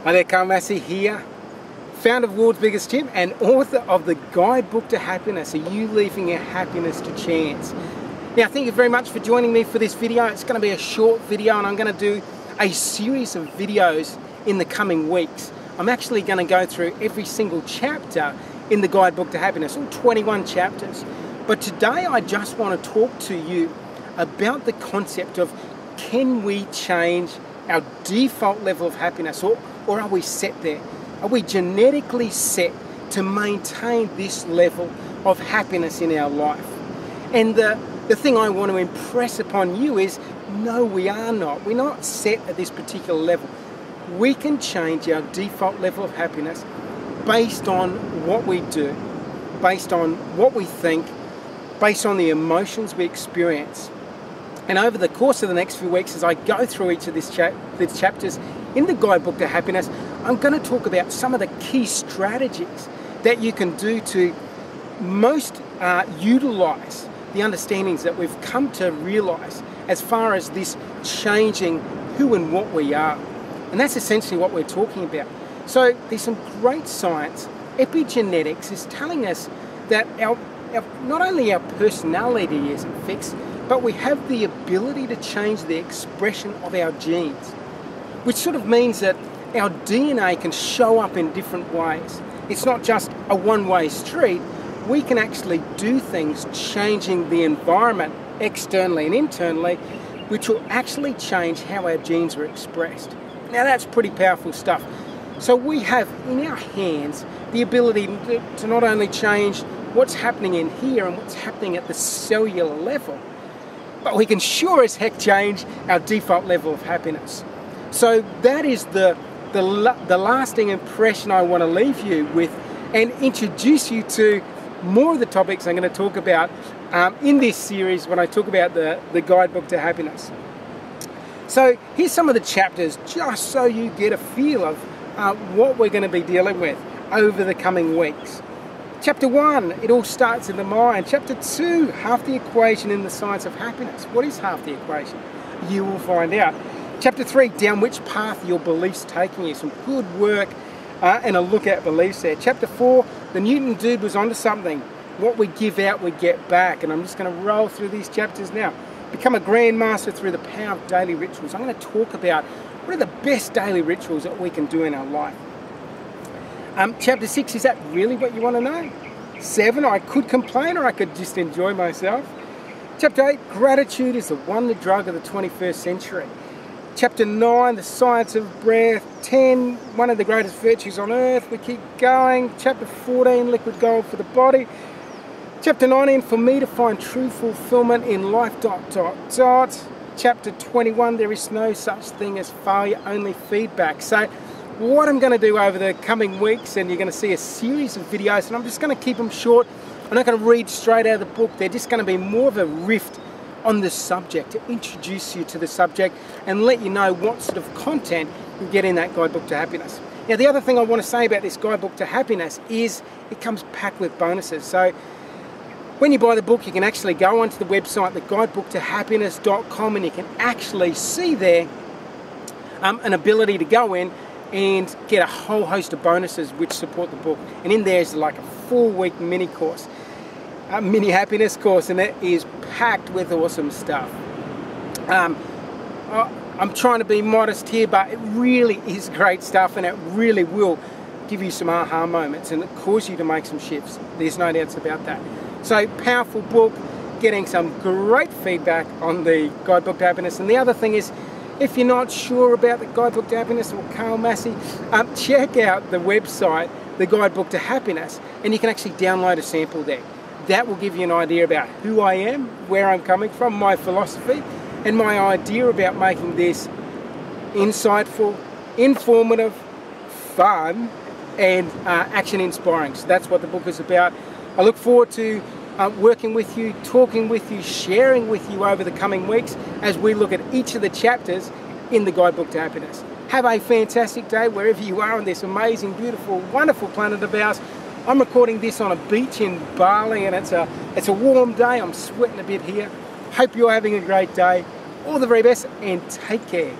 Hi there, Carl Massy here, founder of the world's biggest gym and author of the Guidebook to Happiness. Are you leaving your happiness to chance? Now, thank you very much for joining me for this video. It's going to be a short video and I'm going to do a series of videos in the coming weeks. I'm actually going to go through every single chapter in the Guidebook to Happiness, all 21 chapters. But today I just want to talk to you about the concept of, can we change our default level of happiness, or are we set there? Are we genetically set to maintain this level of happiness in our life? And the thing I want to impress upon you is, no, we are not. We're not set at this particular level. We can change our default level of happiness based on what we do, based on what we think, based on the emotions we experience. And over the course of the next few weeks, as I go through each of these chapters in the Guidebook to Happiness, I'm going to talk about some of the key strategies that you can do to most utilize the understandings that we've come to realize as far as this changing who and what we are. And that's essentially what we're talking about. So there's some great science. Epigenetics is telling us that not only our personality isn't fixed, but we have the ability to change the expression of our genes, which sort of means that our DNA can show up in different ways. It's not just a one-way street. We can actually do things changing the environment externally and internally, which will actually change how our genes are expressed. Now that's pretty powerful stuff. So we have in our hands the ability to not only change what's happening in here and what's happening at the cellular level, but we can sure as heck change our default level of happiness. So that is the lasting impression I want to leave you with, and introduce you to more of the topics I'm going to talk about in this series when I talk about the Guidebook to Happiness. So here's some of the chapters, just so you get a feel of what we're going to be dealing with over the coming weeks. Chapter 1, it all starts in the mind. Chapter 2, half the equation in the science of happiness. What is half the equation? You will find out. Chapter 3, down which path your beliefs taking you. Some good work and a look at beliefs there. Chapter 4, the Newton dude was onto something. What we give out, we get back. And I'm just going to roll through these chapters now. Become a grandmaster through the power of daily rituals. I'm going to talk about what are the best daily rituals that we can do in our life. Chapter 6, is that really what you want to know? 7, I could complain or I could just enjoy myself. Chapter 8, gratitude is the wonder drug of the 21st century. Chapter 9, the science of breath. 10, one of the greatest virtues on earth. We keep going. Chapter 14, liquid gold for the body. Chapter 19, for me to find true fulfillment in life, ... Chapter 21, there is no such thing as failure, only feedback. So what I'm going to do over the coming weeks, and you're going to see a series of videos, and I'm just going to keep them short. I'm not going to read straight out of the book. They're just going to be more of a riff on the subject, to introduce you to the subject and let you know what sort of content you get in that Guidebook to Happiness. Now, the other thing I want to say about this Guidebook to Happiness is it comes packed with bonuses. So when you buy the book, you can actually go onto the website, theguidebooktohappiness.com, and you can actually see there an ability to go in and get a whole host of bonuses which support the book. And in there is like a 4-week mini course, a mini happiness course, and it is packed with awesome stuff. I'm trying to be modest here, but it really is great stuff, and it really will give you some aha moments and cause you to make some shifts. There's no doubts about that. So, powerful book, getting some great feedback on the Guidebook to Happiness. And the other thing is, if you're not sure about the Guidebook to Happiness or Carl Massy, check out the website, the Guidebook to Happiness, and you can actually download a sample there. That will give you an idea about who I am, where I'm coming from, my philosophy, and my idea about making this insightful, informative, fun, and action inspiring. So that's what the book is about. I look forward to working with you, talking with you, sharing with you over the coming weeks as we look at each of the chapters in the Guidebook to Happiness. Have a fantastic day wherever you are on this amazing, beautiful, wonderful planet of ours. I'm recording this on a beach in Bali, and it's a warm day. I'm sweating a bit here. Hope you're having a great day. All the very best, and take care.